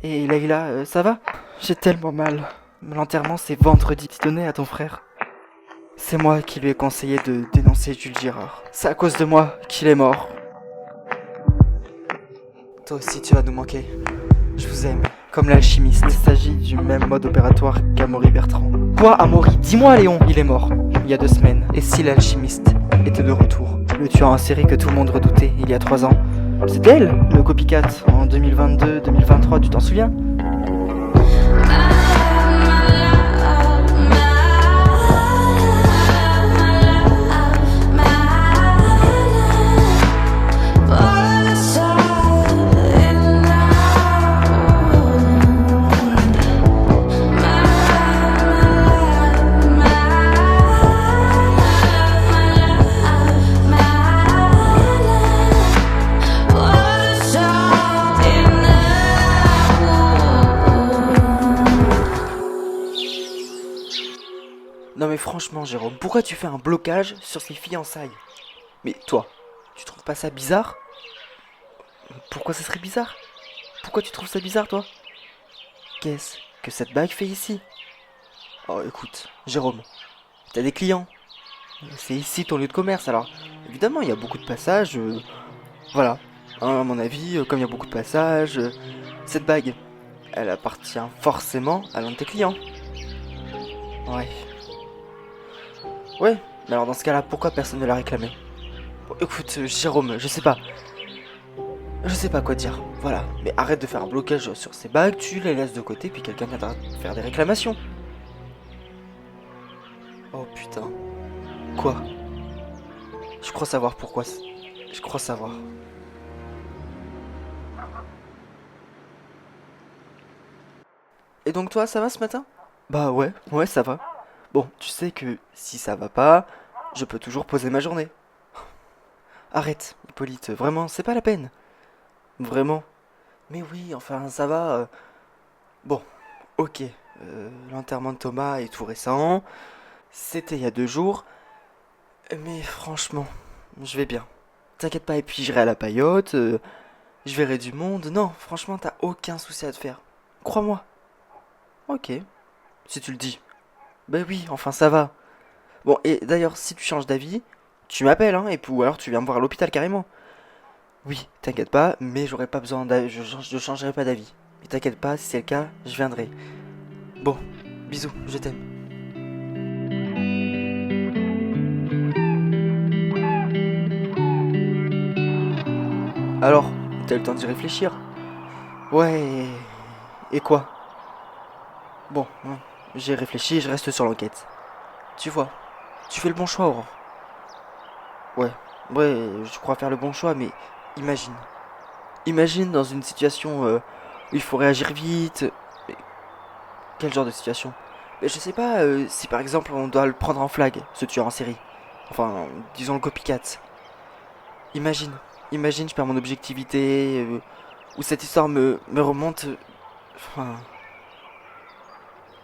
Et Leïla, ça va? J'ai tellement mal. L'enterrement c'est vendredi. Tu donnais à ton frère. C'est moi qui lui ai conseillé de dénoncer Jules Girard. C'est à cause de moi qu'il est mort. Toi aussi tu vas nous manquer. Je vous aime. Comme l'alchimiste. Il s'agit du même mode opératoire qu'Amaury Bertrand. Quoi, Amaury? Dis-moi, Léon. Il est mort, il y a 2 semaines. Et si l'alchimiste était de retour? Le tueur en série que tout le monde redoutait il y a 3 ans. C'était elle, le copycat, en 2022-2023, tu t'en souviens? Non mais franchement, Jérôme, pourquoi tu fais un blocage sur ces fiançailles? Mais toi, tu trouves pas ça bizarre? Pourquoi ça serait bizarre? Pourquoi tu trouves ça bizarre, toi? Qu'est-ce que cette bague fait ici? Oh, écoute, Jérôme, t'as des clients. C'est ici ton lieu de commerce, alors évidemment, il y a beaucoup de passages. Voilà. Hein, à mon avis, comme il y a beaucoup de passages, cette bague, elle appartient forcément à l'un de tes clients. Ouais. Ouais, mais alors dans ce cas-là, pourquoi personne ne l'a réclamé? Bon, écoute, Jérôme, je sais pas. Je sais pas quoi dire. Voilà. Mais arrête de faire un blocage sur ces bagues, tu les laisses de côté, puis quelqu'un viendra faire des réclamations. Oh putain. Quoi? Je crois savoir pourquoi. Je crois savoir. Et donc toi, ça va ce matin? Bah ouais, ça va. Bon, tu sais que si ça va pas, je peux toujours poser ma journée. Arrête, Hippolyte, vraiment, c'est pas la peine. Vraiment. Mais oui, enfin, ça va. Bon, ok. L'enterrement de Thomas est tout récent. C'était il y a 2 jours. Mais franchement, je vais bien. T'inquiète pas, et puis j'irai à la paillote, je verrai du monde. Non, franchement, t'as aucun souci à te faire. Crois-moi. Ok, si tu le dis. Ben oui, enfin ça va. Bon, et d'ailleurs, si tu changes d'avis, tu m'appelles, hein, et puis, ou alors tu viens me voir à l'hôpital carrément. Oui, t'inquiète pas, mais j'aurai pas besoin d'avis, je changerai pas d'avis. Mais t'inquiète pas, si c'est le cas, je viendrai. Bon, bisous, je t'aime. Alors, t'as eu le temps d'y réfléchir? Ouais, et quoi? Bon, hein, j'ai réfléchi, je reste sur l'enquête. Tu vois, tu fais le bon choix, Aurore. Ouais, ouais, je crois faire le bon choix, mais imagine. Imagine dans une situation où il faut réagir vite. Mais quel genre de situation? Mais je sais pas, si par exemple on doit le prendre en flag, ce tueur en série. Enfin, disons le copycat. Imagine, imagine, je perds mon objectivité, ou cette histoire me remonte. Enfin,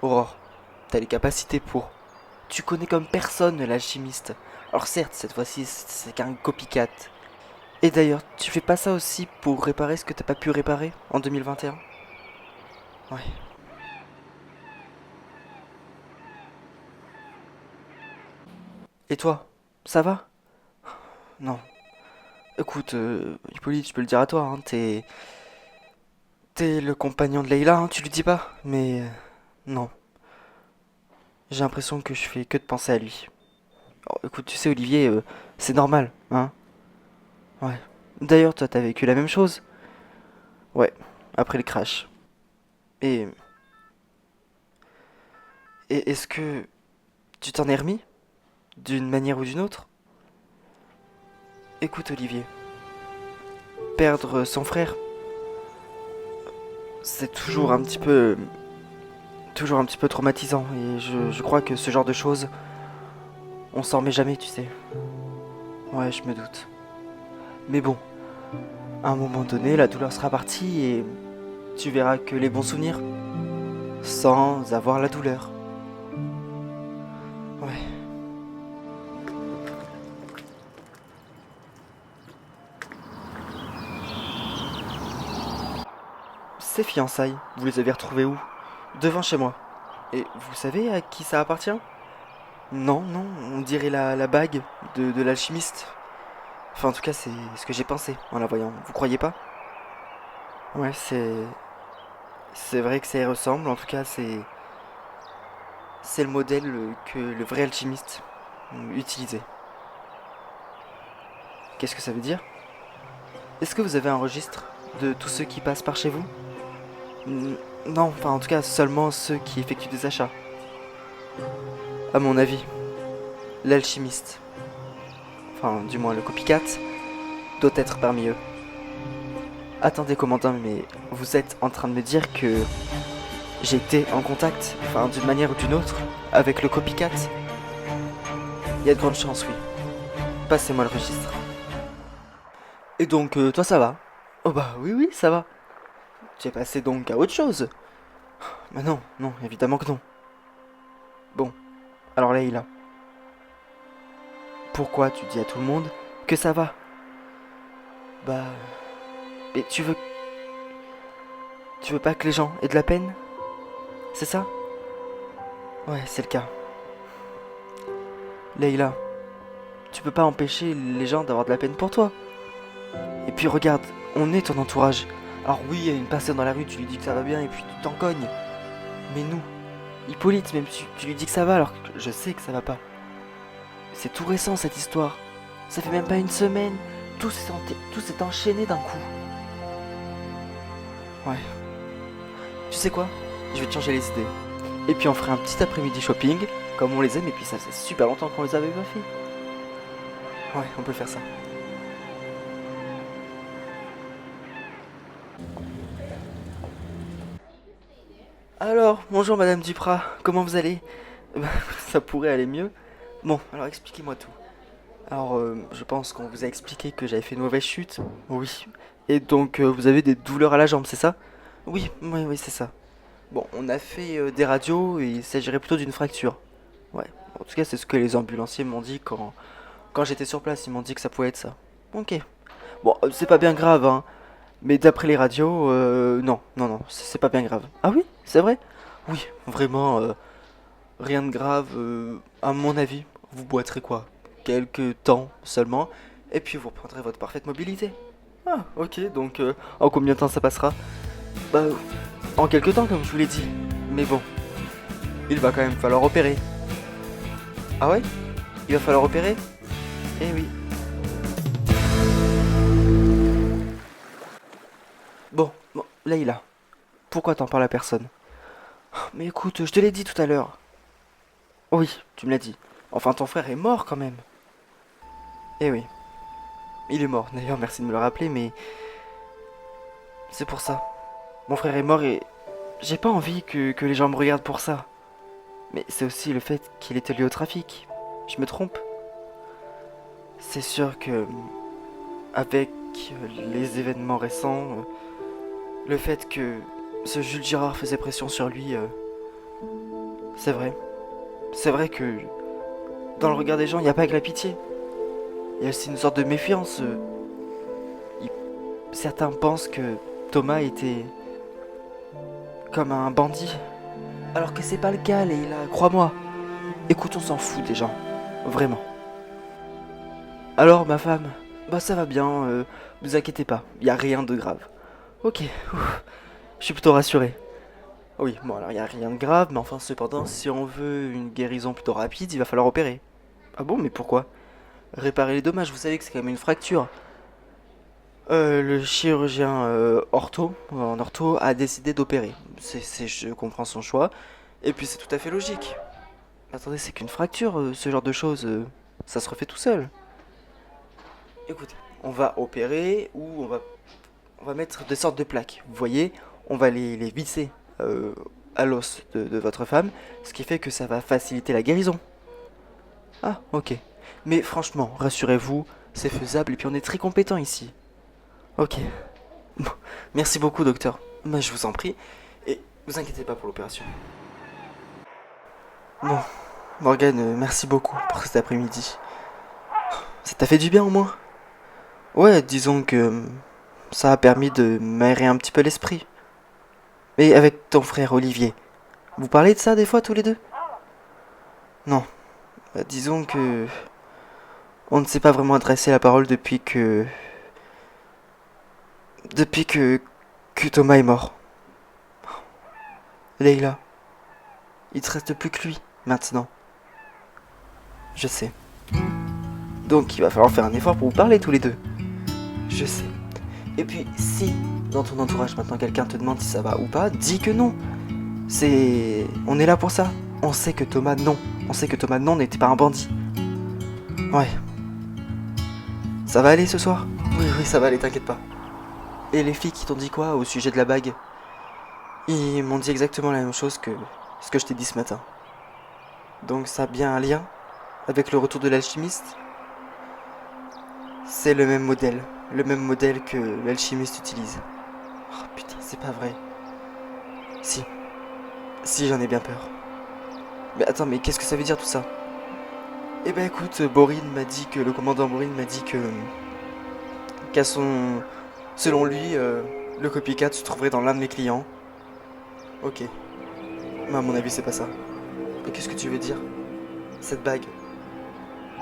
Aurore, t'as les capacités pour. Tu connais comme personne l'alchimiste. Alors certes, cette fois-ci, c'est qu'un copycat. Et d'ailleurs, tu fais pas ça aussi pour réparer ce que t'as pas pu réparer en 2021? Ouais. Et toi, ça va? Non. Écoute, Hippolyte, je peux le dire à toi, hein, t'es le compagnon de Leïla, hein, tu lui dis pas? Mais non, j'ai l'impression que je fais que de penser à lui. Oh, écoute, tu sais, Olivier, c'est normal, hein? Ouais. D'ailleurs, toi, t'as vécu la même chose? Ouais, après le crash. Et, et est-ce que tu t'en es remis? D'une manière ou d'une autre? Écoute, Olivier, perdre son frère, c'est toujours un petit peu traumatisant. Et je crois que ce genre de choses, on s'en remet jamais, tu sais. Ouais, je me doute. Mais bon, à un moment donné, la douleur sera partie et tu verras que les bons souvenirs, sans avoir la douleur. Ouais. ces fiançailles, vous les avez retrouvées où? Devant chez moi. Et vous savez à qui ça appartient? Non, non, on dirait la bague de l'alchimiste. Enfin, en tout cas, c'est ce que j'ai pensé en la voyant. Vous croyez pas? Ouais, c'est vrai que ça y ressemble. En tout cas, c'est le modèle que le vrai alchimiste utilisait. Qu'est-ce que ça veut dire? Est-ce que vous avez un registre de tous ceux qui passent par chez vous? Non, enfin, en tout cas, seulement ceux qui effectuent des achats. À mon avis, l'alchimiste, enfin, du moins le copycat, doit être parmi eux. Attendez, commandant, mais vous êtes en train de me dire que j'ai été en contact, enfin d'une manière ou d'une autre, avec le copycat? Il y a de grandes chances, oui. Passez-moi le registre. Et donc, toi ça va? Oh bah oui, oui, ça va. Tu es passé donc à autre chose? Bah non, non, évidemment que non. Bon, alors Leïla, pourquoi tu dis à tout le monde que ça va? Bah... Mais tu veux pas que les gens aient de la peine? C'est ça? Ouais, c'est le cas. Leïla, tu peux pas empêcher les gens d'avoir de la peine pour toi. Et puis regarde, on est ton entourage. Alors oui, il y a une personne dans la rue, tu lui dis que ça va bien et puis tu t'en cognes. Mais nous, Hippolyte, même si tu lui dis que ça va alors que je sais que ça va pas. C'est tout récent cette histoire. Ça fait même pas une semaine. Tout s'est enchaîné d'un coup. Ouais. Tu sais quoi? Je vais te changer les idées. Et puis on ferait un petit après-midi shopping, comme on les aime, et puis ça faisait super longtemps qu'on les avait pas fait. Ouais, on peut faire ça. Alors, bonjour Madame Duprat, comment vous allez? Bah, ça pourrait aller mieux. Bon, alors expliquez-moi tout. Alors, je pense qu'on vous a expliqué que j'avais fait une mauvaise chute. Oui. Et donc, vous avez des douleurs à la jambe, c'est ça? Oui, oui, oui, c'est ça. Bon, on a fait des radios et il s'agirait plutôt d'une fracture. Ouais. En tout cas, c'est ce que les ambulanciers m'ont dit quand j'étais sur place. Ils m'ont dit que ça pouvait être ça. Ok. Bon, c'est pas bien grave, hein. Mais d'après les radios, non, non, non, c'est pas bien grave. Ah oui, c'est vrai? Oui, vraiment, rien de grave. À mon avis, vous boiterez quoi? Quelques temps seulement, et puis vous reprendrez votre parfaite mobilité. Ah, ok, donc en combien de temps ça passera? Bah, en quelques temps, comme je vous l'ai dit. Mais bon, il va quand même falloir opérer. Ah ouais? Il va falloir opérer? Eh oui. Bon, bon, Leïla, pourquoi t'en parles à personne? Mais écoute, je te l'ai dit tout à l'heure. Oui, tu me l'as dit. Enfin, ton frère est mort quand même. Eh oui, il est mort. D'ailleurs, merci de me le rappeler, mais c'est pour ça. Mon frère est mort et j'ai pas envie que les gens me regardent pour ça. Mais c'est aussi le fait qu'il était lié au trafic. Je me trompe? C'est sûr que, avec les événements récents, le fait que ce Jules Girard faisait pression sur lui, c'est vrai. C'est vrai que dans le regard des gens, il n'y a pas que la pitié. Il y a aussi une sorte de méfiance. Il- Certains pensent que Thomas était comme un bandit. Alors que c'est pas le cas, Leïla, crois-moi. Écoute, on s'en fout des gens. Vraiment. Alors, ma femme? Bah ça va bien, vous inquiétez pas, y a rien de grave. Ok, ouf, je suis plutôt rassuré. Oui, bon alors y a rien de grave, mais enfin cependant, si on veut une guérison plutôt rapide, il va falloir opérer. Ah bon, mais pourquoi? Réparer les dommages, vous savez que c'est quand même une fracture. Le chirurgien en ortho, a décidé d'opérer. Je comprends son choix, et puis c'est tout à fait logique. Attendez, c'est qu'une fracture, ce genre de choses, ça se refait tout seul. Écoutez, on va opérer ou on va mettre des sortes de plaques. Vous voyez, on va les visser euh, à l'os de votre femme, ce qui fait que ça va faciliter la guérison. Ah, ok. Mais franchement, rassurez-vous, c'est faisable et puis on est très compétent ici. Ok. Bon, merci beaucoup, docteur. Bah, je vous en prie. Et vous inquiétez pas pour l'opération. Bon, Morgane, merci beaucoup pour cet après-midi. Ça t'a fait du bien au moins? Ouais, disons que ça a permis de m'aérer un petit peu l'esprit. Mais avec ton frère Olivier, vous parlez de ça des fois tous les deux? Non. Bah, disons que... On ne s'est pas vraiment adressé la parole depuis que... Depuis que Thomas est mort. Leïla, il te reste plus que lui, maintenant. Je sais. Donc il va falloir faire un effort pour vous parler tous les deux. Je sais. Et puis, si dans ton entourage maintenant quelqu'un te demande si ça va ou pas, dis que non. On est là pour ça. On sait que Thomas, non. On sait que Thomas, non, n'était pas un bandit. Ouais. Ça va aller ce soir? Oui, ça va aller, t'inquiète pas. Et les filles qui t'ont dit quoi au sujet de la bague? Ils m'ont dit exactement la même chose que ce que je t'ai dit ce matin. Donc ça a bien un lien avec le retour de l'alchimiste? C'est le même modèle que l'alchimiste utilise. Oh putain, c'est pas vrai. Si, j'en ai bien peur. Mais attends, mais qu'est-ce que ça veut dire tout ça? Eh ben écoute, le commandant Borin m'a dit que... qu'à son... Selon lui, le copycat se trouverait dans l'un de mes clients. Ok. Mais à mon avis, c'est pas ça. Mais qu'est-ce que tu veux dire? Cette bague,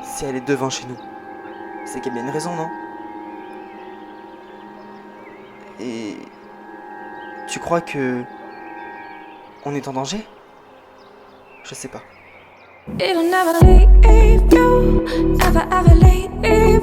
si elle est devant chez nous, c'est qu'il y a bien une raison, non? Et... Tu crois que... On est en danger? Je sais pas. It'll never leave you, never ever leave